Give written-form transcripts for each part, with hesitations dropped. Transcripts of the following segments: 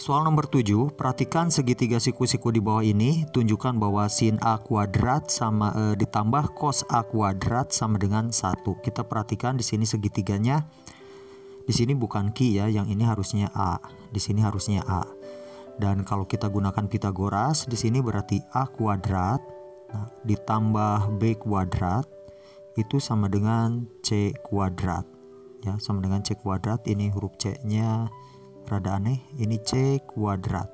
Soal nomor 7, perhatikan segitiga siku-siku di bawah ini, tunjukkan bahwa sin A kuadrat sama ditambah cos A kuadrat sama dengan 1. Kita perhatikan di sini segitiganya. Di sini bukan Ki ya, yang ini harusnya A. Di sini harusnya A. Dan kalau kita gunakan Pitagoras, di sini berarti A kuadrat ditambah B kuadrat itu sama dengan C kuadrat. Ya, sama dengan C kuadrat. Ini huruf C-nya rada aneh, ini C kuadrat.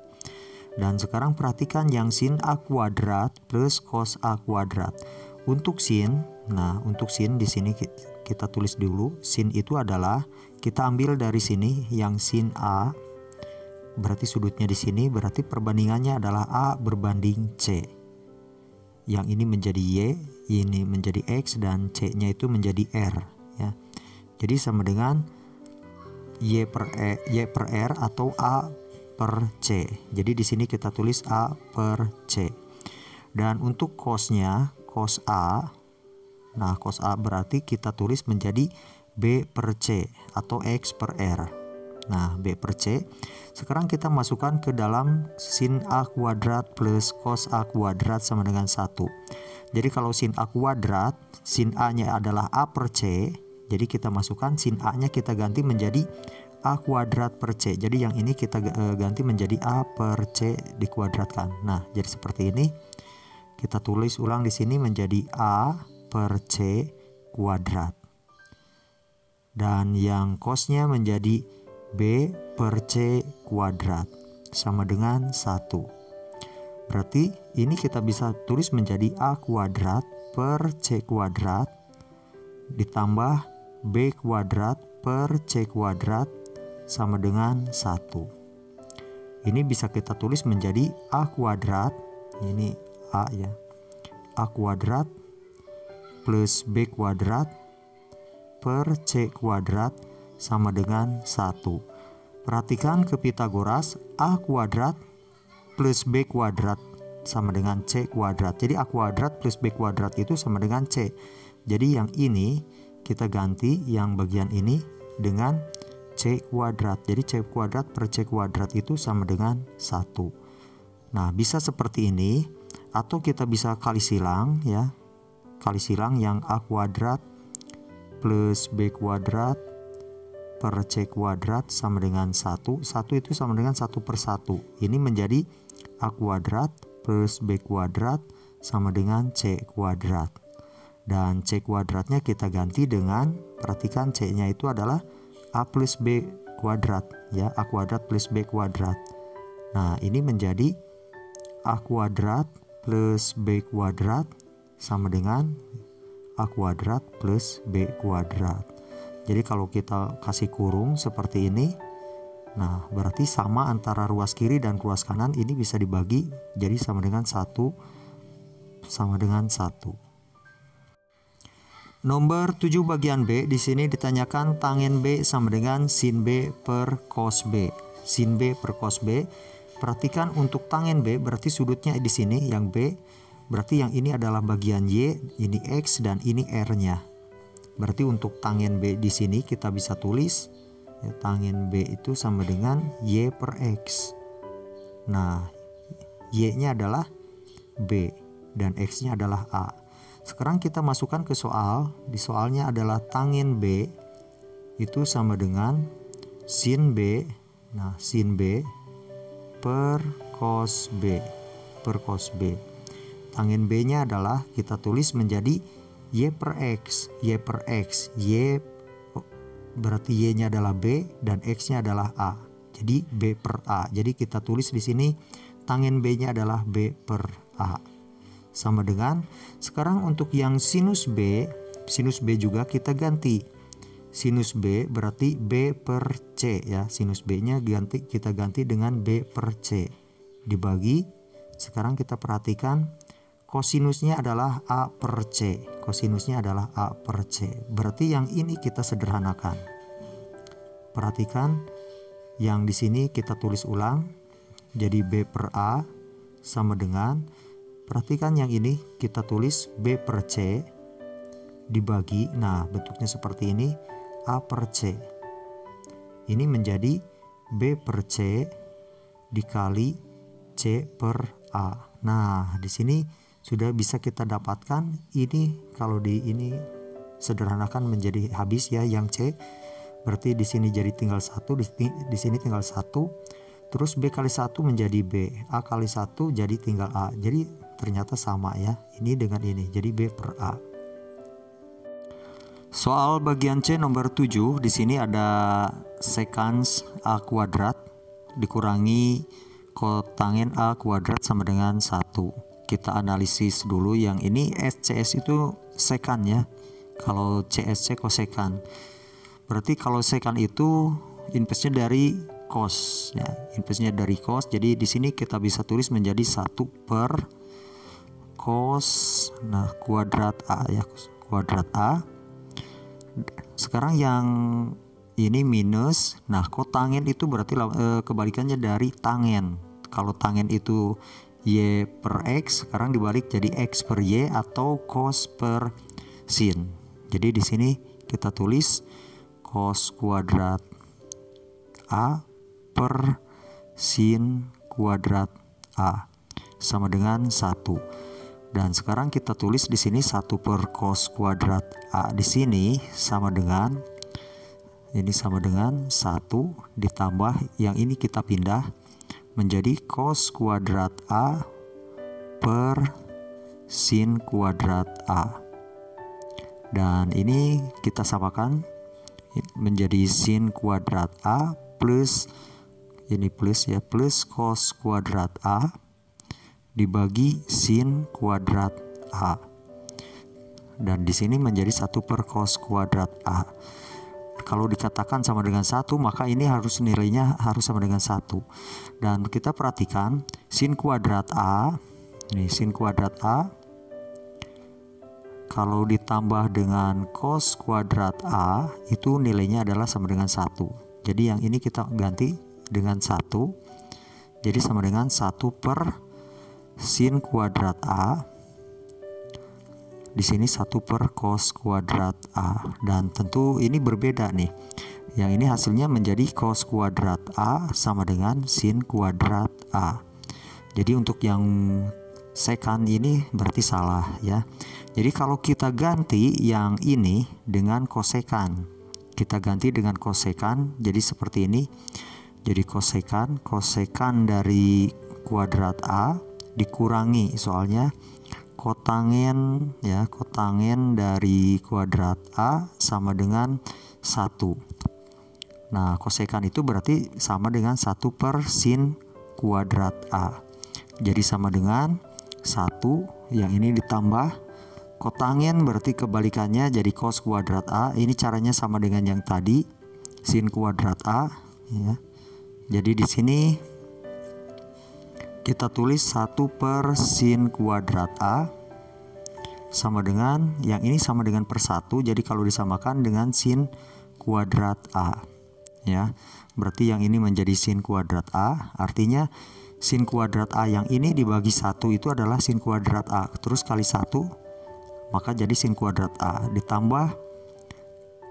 Dan sekarang perhatikan yang sin A kuadrat plus cos A kuadrat. Untuk sin, untuk sin di sini kita tulis dulu, sin itu adalah kita ambil dari sini yang sin A, berarti sudutnya di sini, berarti perbandingannya adalah A berbanding C. Yang ini menjadi Y, ini menjadi X, dan C-nya itu menjadi R ya. Jadi sama dengan Y per R atau A per C. Jadi di sini kita tulis A per C. Dan untuk cosnya, cos A, cos A berarti kita tulis menjadi B per C atau X per R. B per C. Sekarang kita masukkan ke dalam sin A kuadrat plus cos A kuadrat sama dengan 1. Jadi kalau sin A kuadrat, sin A-nya adalah A per C. Jadi kita masukkan sin A-nya kita ganti menjadi A kuadrat per C. Jadi yang ini kita ganti menjadi A per C dikuadratkan. Jadi seperti ini. Kita tulis ulang di sini menjadi A per C kuadrat. Dan yang cosnya menjadi B per C kuadrat sama dengan 1. Berarti ini kita bisa tulis menjadi A kuadrat per C kuadrat ditambah B kuadrat per C kuadrat sama dengan 1. Ini bisa kita tulis menjadi A kuadrat, ini A ya, A kuadrat plus B kuadrat per C kuadrat sama dengan 1. Perhatikan ke Pitagoras, A kuadrat plus B kuadrat sama dengan C kuadrat. Jadi A kuadrat plus B kuadrat itu sama dengan C. Jadi yang ini kita ganti yang bagian ini dengan C kuadrat. Jadi C kuadrat per C kuadrat itu sama dengan 1. Bisa seperti ini. Atau kita bisa kali silang ya. Kali silang yang A kuadrat plus B kuadrat per C kuadrat sama dengan 1. 1 itu sama dengan 1 per 1. Ini menjadi A kuadrat plus B kuadrat sama dengan C kuadrat. Dan C kuadratnya kita ganti dengan, perhatikan C-nya itu adalah A plus B kuadrat ya, A kuadrat plus B kuadrat. Ini menjadi A kuadrat plus B kuadrat sama dengan A kuadrat plus B kuadrat. Jadi kalau kita kasih kurung seperti ini, berarti sama antara ruas kiri dan ruas kanan ini bisa dibagi jadi sama dengan 1 sama dengan 1. Nomor 7 bagian B, di sini ditanyakan tangen B sama dengan sin B per cos B. Sin B per cos B. Perhatikan untuk tangen B berarti sudutnya di sini yang B, berarti yang ini adalah bagian Y, ini X dan ini R-nya. Berarti untuk tangen B di sini kita bisa tulis ya, tangen B itu sama dengan Y per X. Y-nya adalah B dan X-nya adalah A. Sekarang kita masukkan ke soal. Di soalnya adalah tangen B itu sama dengan sin B. Sin B per cos B per cos B. Tangen B-nya adalah kita tulis menjadi Y per X. Y per X. Y berarti Y-nya adalah B dan X-nya adalah A. Jadi B per A. Jadi kita tulis di sini tangen B-nya adalah B per A. Sama dengan, sekarang untuk yang sinus B juga kita ganti. Sinus B berarti B per C ya. Sinus B-nya kita ganti dengan B per C. Dibagi, sekarang kita perhatikan kosinusnya adalah A per C. Kosinusnya adalah A per C. Berarti yang ini kita sederhanakan. Perhatikan yang di sini kita tulis ulang. Jadi B per A sama dengan, perhatikan yang ini kita tulis B per C dibagi, bentuknya seperti ini, A per C. Ini menjadi B per C dikali C per A. Nah, di sini sudah bisa kita dapatkan ini, kalau di ini sederhanakan menjadi habis ya yang C. Berarti di sini jadi tinggal 1, di sini tinggal 1. Terus B kali 1 menjadi B, A kali 1 jadi tinggal A. Jadi ternyata sama ya, ini dengan ini, jadi B per A. Soal bagian C nomor 7, di sini ada sekans A kuadrat dikurangi kotangen A kuadrat sama dengan 1. Kita analisis dulu, yang ini SCS itu sekan ya, kalau CSC kosekan. Berarti kalau sekan itu inverse-nya dari cos ya, inverse-nya dari cos. Jadi di sini kita bisa tulis menjadi 1 per cos kuadrat A ya, kuadrat A. Sekarang yang ini minus. Nah, kotangen itu berarti kebalikannya dari tangen. Kalau tangen itu Y per X, sekarang dibalik jadi X per Y atau cos per sin. Jadi di sini kita tulis cos kuadrat A per sin kuadrat A sama dengan 1. Dan sekarang kita tulis di sini 1 per cos kuadrat A di sini sama dengan, ini sama dengan 1 ditambah yang ini kita pindah menjadi cos kuadrat A per sin kuadrat A. Dan ini kita samakan menjadi sin kuadrat A plus, ini plus ya, plus cos kuadrat A dibagi sin kuadrat A. Dan di sini menjadi 1 per cos kuadrat A. Kalau dikatakan sama dengan 1, maka ini harus nilainya harus sama dengan 1. Dan kita perhatikan sin kuadrat A, ini sin kuadrat A kalau ditambah dengan cos kuadrat A itu nilainya adalah sama dengan 1. Jadi yang ini kita ganti dengan 1. Jadi sama dengan 1 per sin kuadrat A. Di sini 1 per cos kuadrat A. Dan tentu ini berbeda nih. Yang ini hasilnya menjadi cos kuadrat A sama dengan sin kuadrat A. Jadi untuk yang sekan ini berarti salah ya. Jadi kalau kita ganti yang ini dengan kosekan, kita ganti dengan kosekan, jadi seperti ini. Jadi kosekan dari kuadrat A dikurangi, soalnya kotangen ya, kotangen dari kuadrat A sama dengan 1. Nah, kosekan itu berarti sama dengan 1 per sin kuadrat A. Jadi sama dengan 1, yang ini ditambah kotangen berarti kebalikannya jadi cos kuadrat A. Ini caranya sama dengan yang tadi, sin kuadrat A ya. Jadi di sini kita tulis 1 per sin kuadrat A sama dengan yang ini sama dengan per 1. Jadi kalau disamakan dengan sin kuadrat A ya, berarti yang ini menjadi sin kuadrat A. Artinya sin kuadrat A yang ini dibagi 1 itu adalah sin kuadrat A, terus kali 1, maka jadi sin kuadrat A ditambah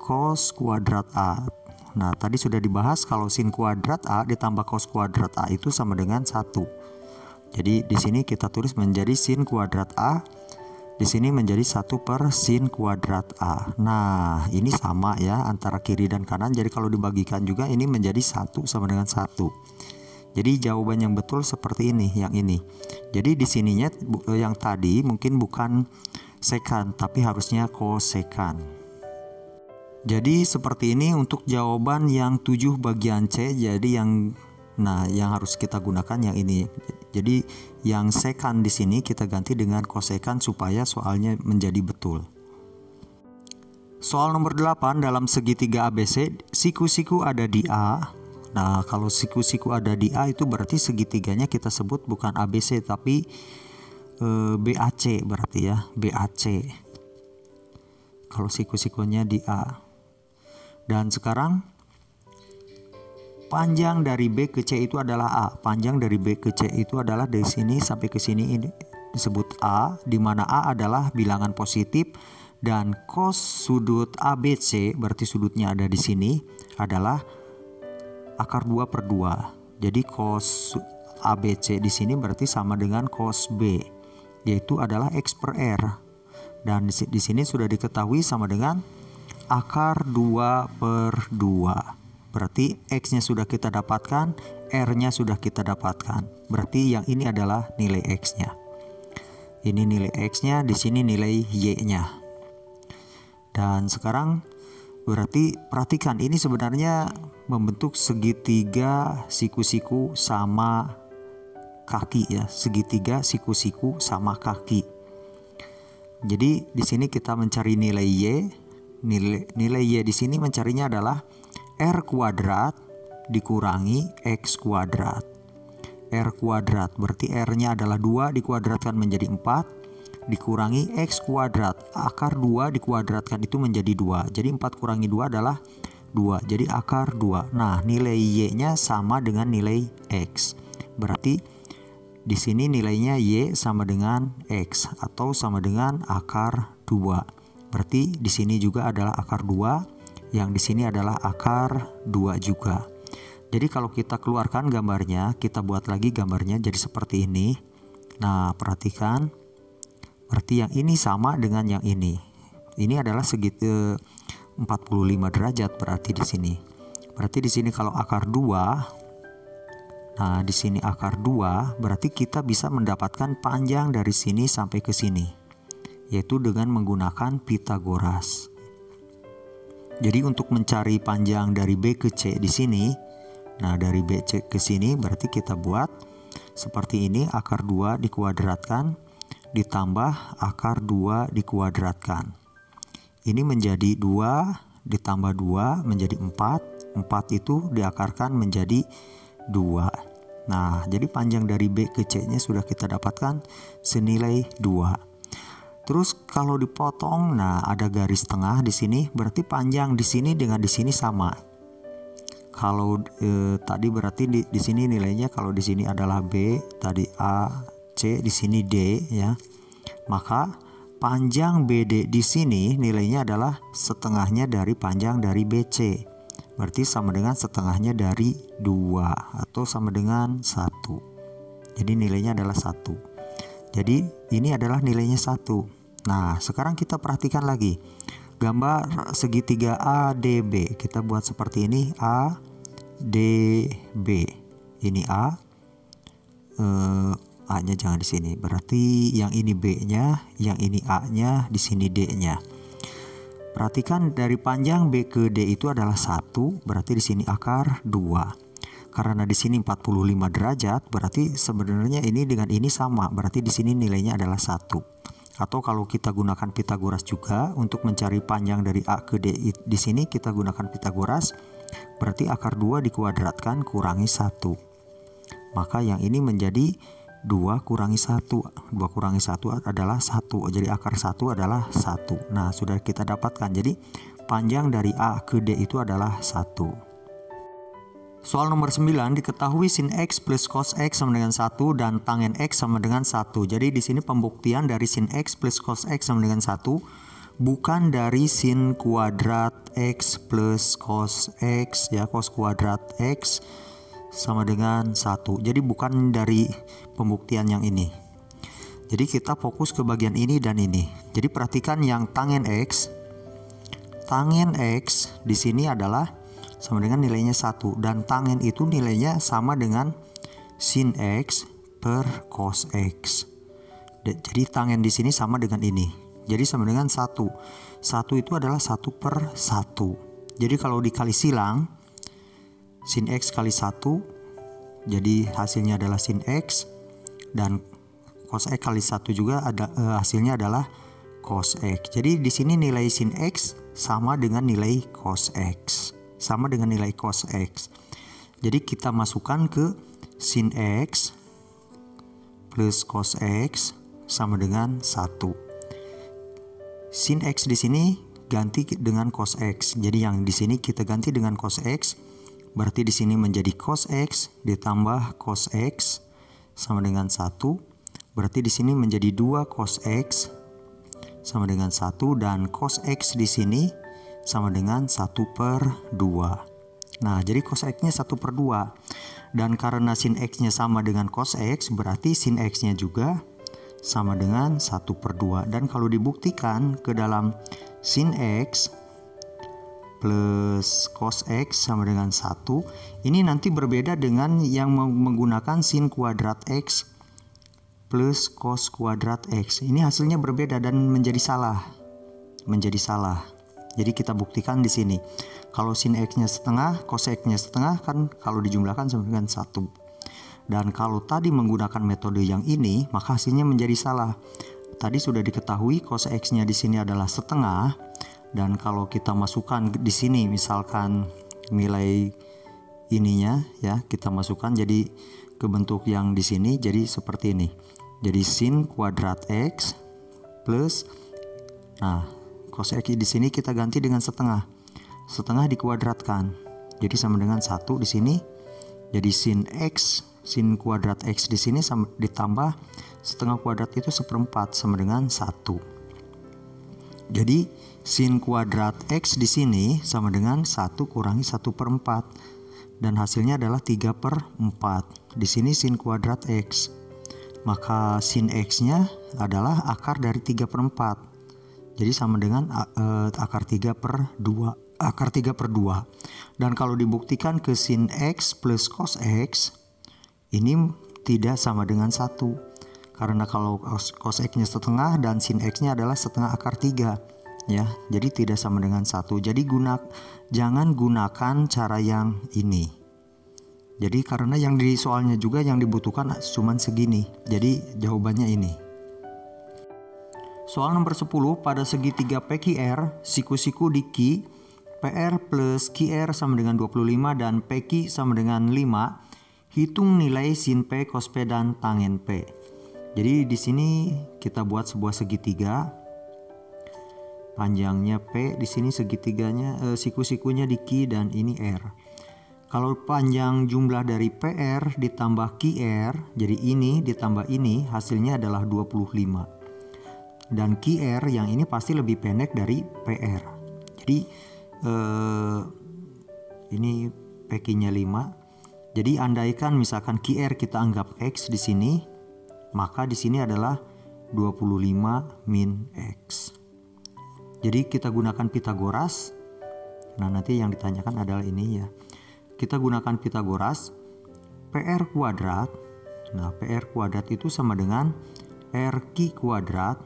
cos kuadrat A. Nah, tadi sudah dibahas kalau sin kuadrat A ditambah cos kuadrat A itu sama dengan 1. Jadi di sini kita tulis menjadi sin kuadrat A, di sini menjadi 1 per sin kuadrat A. Nah, ini sama ya antara kiri dan kanan. Jadi kalau dibagikan juga ini menjadi 1 sama dengan 1. Jadi jawaban yang betul seperti ini, yang ini. Jadi di sininya yang tadi mungkin bukan sekan tapi harusnya kosekan. Jadi seperti ini untuk jawaban yang 7 bagian C. Jadi yang harus kita gunakan yang ini. Jadi yang sekan di sini kita ganti dengan kosekan supaya soalnya menjadi betul. Soal nomor 8, dalam segitiga ABC siku-siku ada di A. Nah, kalau siku-siku ada di A itu berarti segitiganya kita sebut bukan ABC tapi BAC berarti ya, BAC. Kalau siku-sikunya di A. Dan sekarang panjang dari B ke C itu adalah A. Panjang dari B ke C itu adalah dari sini sampai ke sini, ini disebut A, di mana A adalah bilangan positif dan cos sudut ABC berarti sudutnya ada di sini adalah akar 2 per 2. Jadi cos ABC di sini berarti sama dengan cos B, yaitu adalah X per R. Dan di sini sudah diketahui sama dengan akar 2 per 2. Berarti X-nya sudah kita dapatkan, R-nya sudah kita dapatkan. Berarti yang ini adalah nilai X-nya. Ini nilai X-nya, di sini nilai Y-nya. Dan sekarang berarti perhatikan, ini sebenarnya membentuk segitiga siku-siku sama kaki ya, segitiga siku-siku sama kaki. Jadi di sini kita mencari nilai Y. Nilai Y di sini mencarinya adalah R kuadrat dikurangi X kuadrat. R kuadrat berarti R-nya adalah 2 dikuadratkan menjadi 4 dikurangi X kuadrat. Akar 2 dikuadratkan itu menjadi 2. Jadi 4 kurangi 2 adalah 2. Jadi akar 2. Nah, nilai Y-nya sama dengan nilai X. Berarti di sini nilainya Y sama dengan X atau sama dengan akar 2. Berarti di sini juga adalah akar 2, yang di sini adalah akar 2 juga. Jadi kalau kita keluarkan gambarnya, kita buat lagi gambarnya jadi seperti ini. Nah, perhatikan. Berarti yang ini sama dengan yang ini. Ini adalah segitu 45 derajat berarti di sini. Berarti di sini kalau akar 2, nah di sini akar 2, berarti kita bisa mendapatkan panjang dari sini sampai ke sini, yaitu dengan menggunakan Pitagoras. Jadi untuk mencari panjang dari B ke C di sini, nah dari B C ke sini berarti kita buat seperti ini, akar 2 dikuadratkan ditambah akar 2 dikuadratkan. Ini menjadi 2 ditambah 2 menjadi 4. 4 itu diakarkan menjadi 2. Nah, jadi panjang dari B ke C-nya sudah kita dapatkan senilai 2. Terus kalau dipotong, nah ada garis tengah di sini, berarti panjang di sini dengan di sini sama. Kalau tadi berarti di sini nilainya, kalau di sini adalah B, tadi A, C, di sini D ya. Maka panjang BD di sini nilainya adalah setengahnya dari panjang dari BC. Berarti sama dengan setengahnya dari 2 atau sama dengan 1. Jadi nilainya adalah 1. Jadi ini adalah nilainya 1. Nah, sekarang kita perhatikan lagi. Gambar segitiga ADB. Kita buat seperti ini, ADB. Ini A. A-nya jangan di sini. Berarti yang ini B-nya, yang ini A-nya, di sini D-nya. Perhatikan dari panjang B ke D itu adalah 1, berarti di sini akar 2. Karena di sini 45 derajat, berarti sebenarnya ini dengan ini sama, berarti di sini nilainya adalah 1. Atau kalau kita gunakan Pitagoras juga untuk mencari panjang dari A ke D di sini kita gunakan Pitagoras, berarti akar 2 dikuadratkan kurangi 1. Maka yang ini menjadi 2 kurangi 1. 2 kurangi 1 adalah 1. Jadi akar 1 adalah 1. Nah, sudah kita dapatkan. Jadi panjang dari A ke D itu adalah 1. Soal nomor 9, diketahui sin X plus cos X sama dengan 1 dan tangen X sama dengan 1. Jadi di sini pembuktian dari sin X plus cos X sama dengan 1, bukan dari sin kuadrat X plus cos X ya, cos kuadrat X sama dengan 1. Jadi bukan dari pembuktian yang ini. Jadi kita fokus ke bagian ini dan ini. Jadi perhatikan yang tangen X. Tangen X di sini adalah sama dengan nilainya 1 dan tangen itu nilainya sama dengan sin X per cos X. Jadi tangen di sini sama dengan ini. Jadi sama dengan 1. 1 itu adalah 1 per 1. Jadi kalau dikali silang, sin X kali 1, jadi hasilnya adalah sin X, dan cos X kali 1 juga ada hasilnya adalah cos X. Jadi di sini nilai sin X sama dengan nilai cos X. Sama dengan nilai cos X. Jadi kita masukkan ke sin X plus cos X sama dengan 1. Sin X di sini ganti dengan cos X. Jadi yang di sini kita ganti dengan cos X. Berarti di sini menjadi cos X ditambah cos X sama dengan 1. Berarti di sini menjadi 2 cos X sama dengan 1 dan cos X di sini sama dengan 1 per 2. Nah, jadi cos X-nya 1 per 2. Dan karena sin X-nya sama dengan cos X, berarti sin X-nya juga sama dengan 1/2. Dan kalau dibuktikan ke dalam sin X plus cos X sama dengan 1, ini nanti berbeda dengan yang menggunakan sin kuadrat X plus cos kuadrat X. Ini hasilnya berbeda dan menjadi salah. Jadi kita buktikan di sini. Kalau sin X-nya setengah, cos X-nya setengah, kan kalau dijumlahkan sama dengan 1. Dan kalau tadi menggunakan metode yang ini, maka hasilnya menjadi salah. Tadi sudah diketahui cos X-nya di sini adalah setengah, dan kalau kita masukkan di sini misalkan nilai ininya ya, kita masukkan jadi ke bentuk yang di sini, jadi seperti ini. Jadi sin kuadrat X plus, nah cos X di sini kita ganti dengan setengah. Setengah dikuadratkan. Jadi sama dengan 1 di sini. Jadi sin X, sin kuadrat X di sini ditambah setengah kuadrat itu 1/4 sama dengan 1. Jadi sin kuadrat X di sini sama dengan 1 kurangi 1/4. Dan hasilnya adalah 3/4. Di sini sin kuadrat X. Maka sin X-nya adalah akar dari 3/4. Jadi sama dengan akar 3/2. Dan kalau dibuktikan ke sin X plus cos X, ini tidak sama dengan 1. Karena kalau cos X-nya setengah dan sin X-nya adalah setengah akar 3. Ya, jadi tidak sama dengan 1. Jadi jangan gunakan cara yang ini. Jadi karena yang di soalnya juga yang dibutuhkan cuma segini. Jadi jawabannya ini. Soal nomor 10, pada segitiga PQR, siku-siku di Q, PR plus QR sama dengan 25 dan PQ sama dengan 5, hitung nilai sin P, cos P, dan tangen P. Jadi di sini kita buat sebuah segitiga. Panjangnya P, di sini segitiganya siku-sikunya di Q dan ini R. Kalau panjang jumlah dari PR ditambah QR, jadi ini ditambah ini, hasilnya adalah 25. Dan QR yang ini pasti lebih pendek dari PR. Jadi ini PQ-nya 5. Jadi andaikan misalkan QR kita anggap X di sini, maka di sini adalah 25 min X. Jadi kita gunakan Pitagoras. Nah, nanti yang ditanyakan adalah ini ya. Kita gunakan Pitagoras, PR kuadrat. Nah, PR kuadrat itu sama dengan RQ kuadrat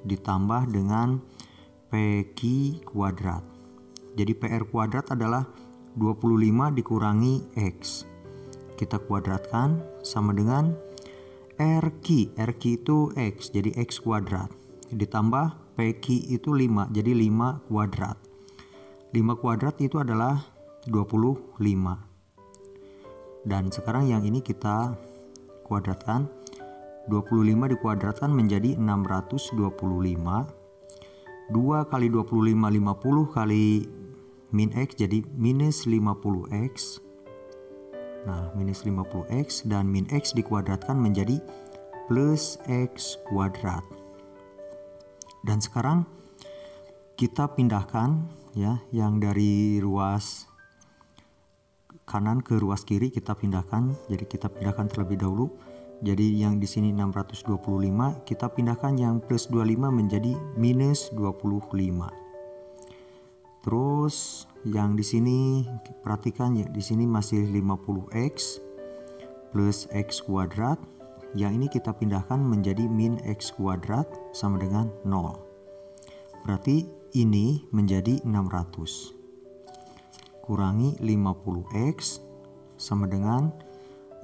ditambah dengan PQ kuadrat. Jadi PR kuadrat adalah 25 dikurangi X. Kita kuadratkan sama dengan RQ. RQ itu X, jadi X kuadrat. Ditambah PQ itu 5, jadi 5 kuadrat. 5 kuadrat itu adalah 25. Dan sekarang yang ini kita kuadratkan. 25 dikuadratkan menjadi 625. 2 kali 25, 50 kali min X jadi minus 50X. Nah, minus 50X dan min X dikuadratkan menjadi plus X kuadrat. Dan sekarang kita pindahkan ya, yang dari ruas kanan ke ruas kiri kita pindahkan. Jadi kita pindahkan terlebih dahulu. Jadi yang di sini 625, kita pindahkan yang plus 25 menjadi minus 25. Terus yang di sini perhatikan ya, di sini masih 50X plus X kuadrat. Yang ini kita pindahkan menjadi min X kuadrat sama dengan 0. Berarti ini menjadi 600. Kurangi 50X sama dengan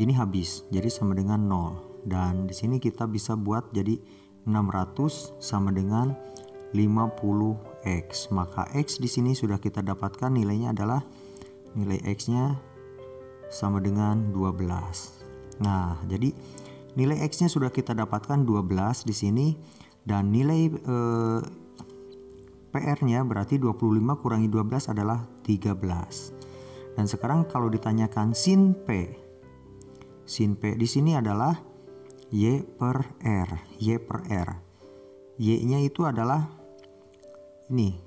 ini habis, jadi sama dengan 0. Dan di sini kita bisa buat jadi 600 sama dengan 50X. Maka X di sini sudah kita dapatkan, nilainya adalah nilai X-nya sama dengan 12. Nah, jadi nilai X-nya sudah kita dapatkan 12 di sini, dan nilai PR-nya berarti 25 kurangi 12 adalah 13. Dan sekarang kalau ditanyakan sin P. Sin P di sini adalah Y per R. Y per R. Y-nya itu adalah ini.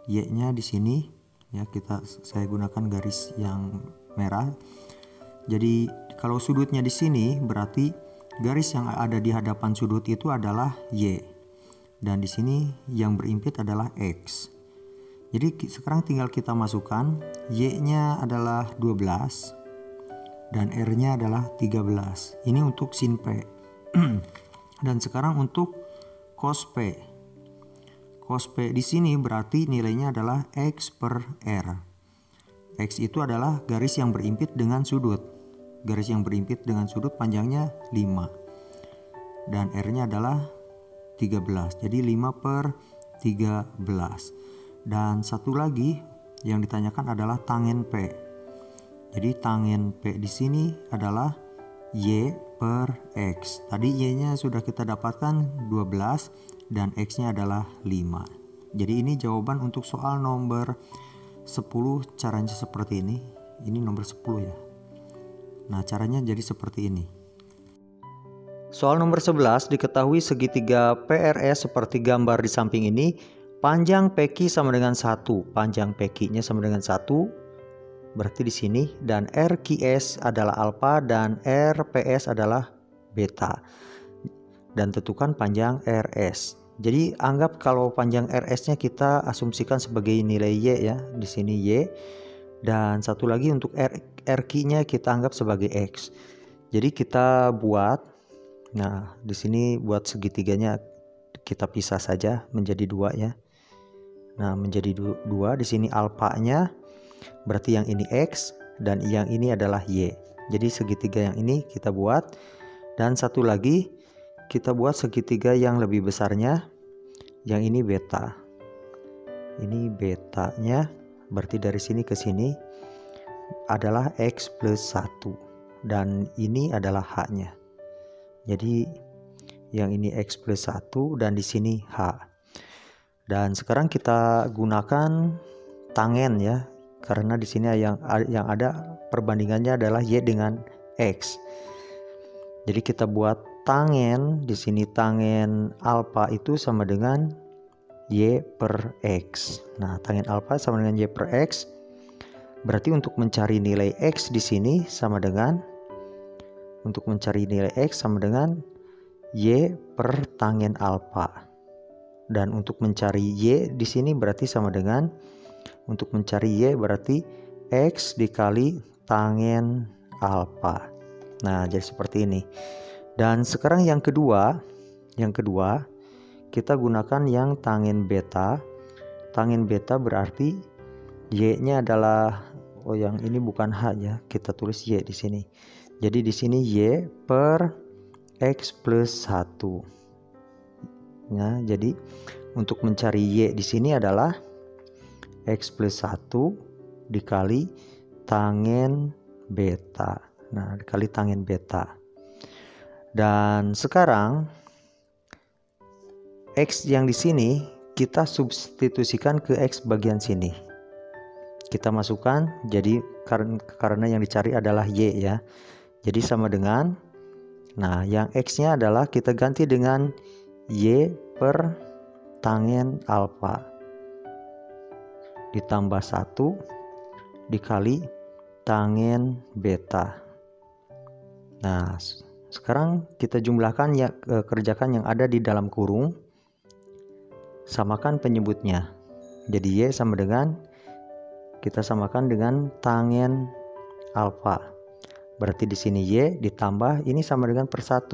Y-nya di sini ya, saya gunakan garis yang merah. Jadi kalau sudutnya di sini berarti garis yang ada di hadapan sudut itu adalah Y. Dan di sini yang berimpit adalah X. Jadi sekarang tinggal kita masukkan Y-nya adalah 12 dan R-nya adalah 13. Ini untuk sin P. Dan sekarang untuk cos P. Cos P di sini berarti nilainya adalah X per R. X itu adalah garis yang berimpit dengan sudut. Garis yang berimpit dengan sudut panjangnya 5. Dan R-nya adalah 13. Jadi 5 per 13. Dan satu lagi yang ditanyakan adalah tangen P. Jadi tangen P di sini adalah Y per X. Tadi Y-nya sudah kita dapatkan 12 dan X-nya adalah 5. Jadi ini jawaban untuk soal nomor 10, caranya seperti ini. Ini nomor 10 ya. Nah, caranya jadi seperti ini. Soal nomor 11, diketahui segitiga PRS seperti gambar di samping ini, panjang PQ sama dengan 1. Panjang PQ-nya sama dengan 1, berarti di sini. Dan RQS adalah alfa dan RPS adalah beta. Dan tentukan panjang RS. Jadi anggap kalau panjang RS-nya kita asumsikan sebagai nilai Y ya. Di sini Y. Dan satu lagi untuk RQ-nya kita anggap sebagai X. Jadi kita buat, nah di sini buat segitiganya kita pisah saja menjadi 2 ya. Nah menjadi 2, di sini alfanya berarti yang ini X dan yang ini adalah Y. Jadi segitiga yang ini kita buat, dan satu lagi kita buat segitiga yang lebih besarnya, yang ini beta. Ini betanya berarti dari sini ke sini adalah X plus 1 dan ini adalah H-nya. Jadi yang ini X plus 1 dan di sini H. Dan sekarang kita gunakan tangen ya, karena di sini yang ada perbandingannya adalah Y dengan X. Jadi kita buat tangen, di sini tangen alfa itu sama dengan Y per X. Nah, tangen alfa sama dengan Y per X. Berarti untuk mencari nilai X di sini sama dengan Y per tangen alfa. Dan untuk mencari Y di sini berarti sama dengan, untuk mencari Y berarti X dikali tangen alfa. Nah, jadi seperti ini. Dan sekarang yang kedua kita gunakan yang tangen beta. Tangen beta berarti Y-nya adalah, oh yang ini bukan H ya, kita tulis Y di sini. Jadi di sini Y per X plus 1. Nah, jadi untuk mencari Y di sini adalah X plus 1 dikali tangen beta. Nah, dikali tangen beta. Dan sekarang X yang di sini kita substitusikan ke X bagian sini. Kita masukkan, jadi karena yang dicari adalah Y ya. Jadi sama dengan, nah yang X-nya adalah kita ganti dengan Y per tangen alfa ditambah 1 dikali tangen beta. Nah, sekarang kita jumlahkan ya, kerjakan yang ada di dalam kurung, samakan penyebutnya. Jadi Y sama dengan, kita samakan dengan tangen alfa. Berarti di sini Y ditambah ini sama dengan per 1.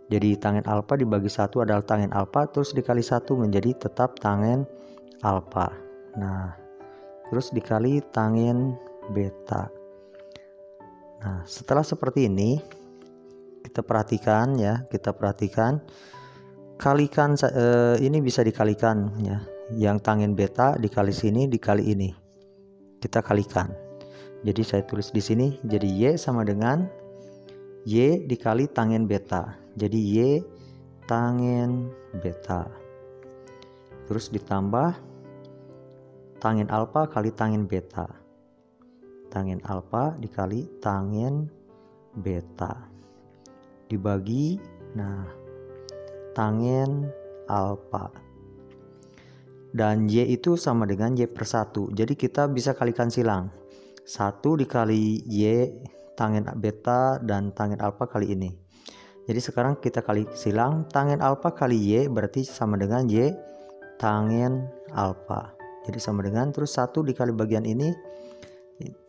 Jadi tangen alfa dibagi 1 adalah tangen alfa, terus dikali 1 menjadi tetap tangen alfa. Nah, terus dikali tangen beta. Nah, setelah seperti ini kita perhatikan ya, kalikan, ini bisa dikalikan ya. Yang tangen beta dikali sini dikali ini. Kita kalikan. Jadi saya tulis di sini, jadi Y sama dengan Y dikali tangen beta. Jadi Y tangen beta. Terus ditambah tangen alfa kali tangen beta. Tangen alfa dikali tangen beta. Dibagi, nah, tangen alfa. Dan Y itu sama dengan Y per 1. Jadi kita bisa kalikan silang. 1 dikali Y tangen beta dan tangen alfa kali ini. Jadi sekarang kita kali silang, tangen alfa kali Y berarti sama dengan Y tangen alfa. Jadi sama dengan, terus 1 dikali bagian ini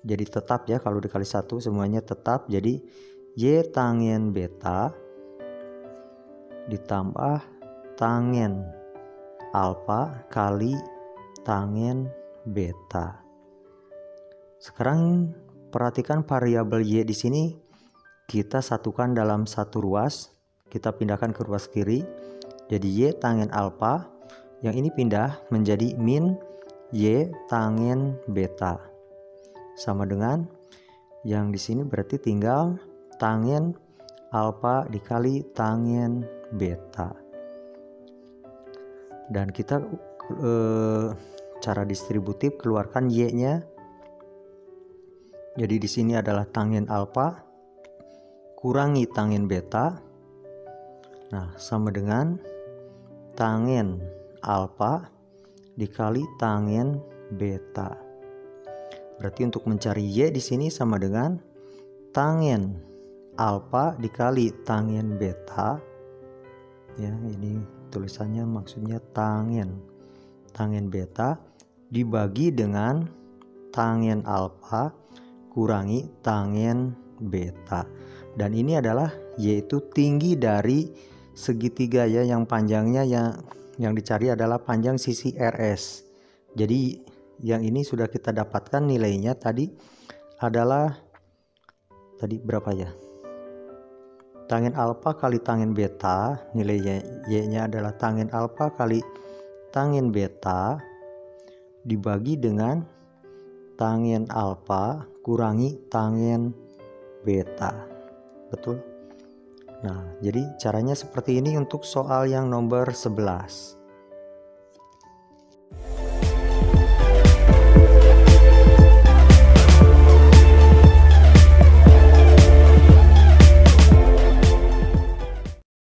jadi tetap ya, kalau dikali 1 semuanya tetap. Jadi Y tangen beta ditambah tangen alfa kali tangen beta. Sekarang perhatikan variabel Y di sini kita satukan dalam satu ruas, kita pindahkan ke ruas kiri. Jadi Y tangen alfa, yang ini pindah menjadi min Y tangen beta. Sama dengan yang di sini berarti tinggal tangen alfa dikali tangen beta. Dan kita cara distributif keluarkan Y-nya. Jadi di sini adalah tangen alfa kurangi tangen beta. Nah, sama dengan tangen alfa dikali tangen beta. Berarti untuk mencari Y di sini sama dengan tangen alfa dikali tangen beta. Ya, ini tulisannya maksudnya tangen beta dibagi dengan tangen alfa kurangi tangen beta. Dan ini adalah yaitu tinggi dari segitiga ya, yang panjangnya yang dicari adalah panjang sisi RS. Jadi yang ini sudah kita dapatkan nilainya tadi adalah berapa ya? Tangen alfa kali tangen beta, nilai Y-nya adalah tangen alfa kali tangen beta dibagi dengan tangen alfa kurangi tangen beta. Betul? Nah, jadi caranya seperti ini untuk soal yang nomor 11.